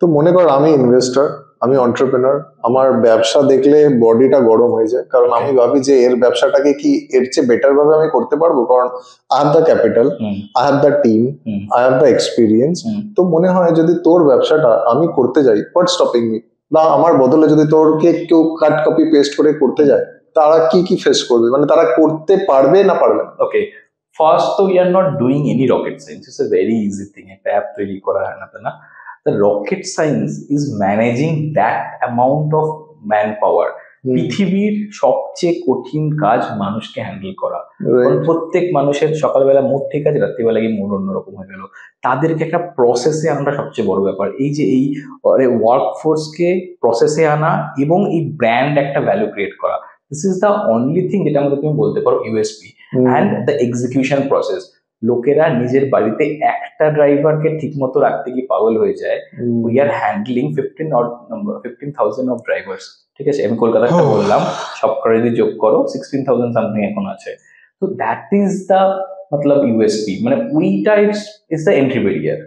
তো মনে কর আমি ইনভেস্টর, আমি এন্টারপ্রেনার, আমার ব্যবসা দেখলে বডিটা গরম হয়ে যায়, কারণ আমি ভাবি যে এর ব্যবসাটাকে কি এর চেয়ে বেটার ভাবে আমি করতে পারবো, কারণ I have the capital, I have the team, I have the experience. তো মনে হয় যদি তোর ব্যবসাটা আমি করতে যাই, হোয়াট স্টপিং মি, বা আমার বদলে যদি তোরকে কেউ কাট কপি পেস্ট করে করতে যায়, তারা কি কি ফেস করবে, মানে তারা করতে পারবে না পারবে না? ওকে, ফার্স্ট তো we are not doing any rocket science, it's a very easy thing, একটা অ্যাপ তৈরি করা হয় না তো না। The rocket science is managing that amount of man power. পৃথিবীর সবচেয়ে কঠিন কাজ মানুষকে হ্যান্ডেল করা। কারণ প্রত্যেক মানুষের সকালবেলা মুড ঠিক আছে, রাত্রিবেলা গিয়ে মুড অন্যরকম হয়ে গেল। তাদেরকে একটা প্রসেসে আনাটা সবচেয়ে বড় ব্যাপার। এই যে এই ওয়ার্ক ফোর্সকে প্রসেসে আনা এবং এই ব্র্যান্ড একটা ভ্যালু ক্রিয়েট করা, this is the only thing যেটা আমাদের তুমি বলতে পারো USP. And the execution process, লোকেরা নিজের বাড়িতে একটা ড্রাইভারকে ঠিক মতো রাখতে গিয়ে পাগল হয়ে যায়। We are handling 15,000 of drivers. ঠিক আছে, আমি কলকাতাটা বললাম, সব করে যদি যোগ করো 16,000 সামথিং এখন আছে। তো that is the Matlab USP, মানে উইটা ইজ দ্য এন্ট্রি ব্যারিয়ার।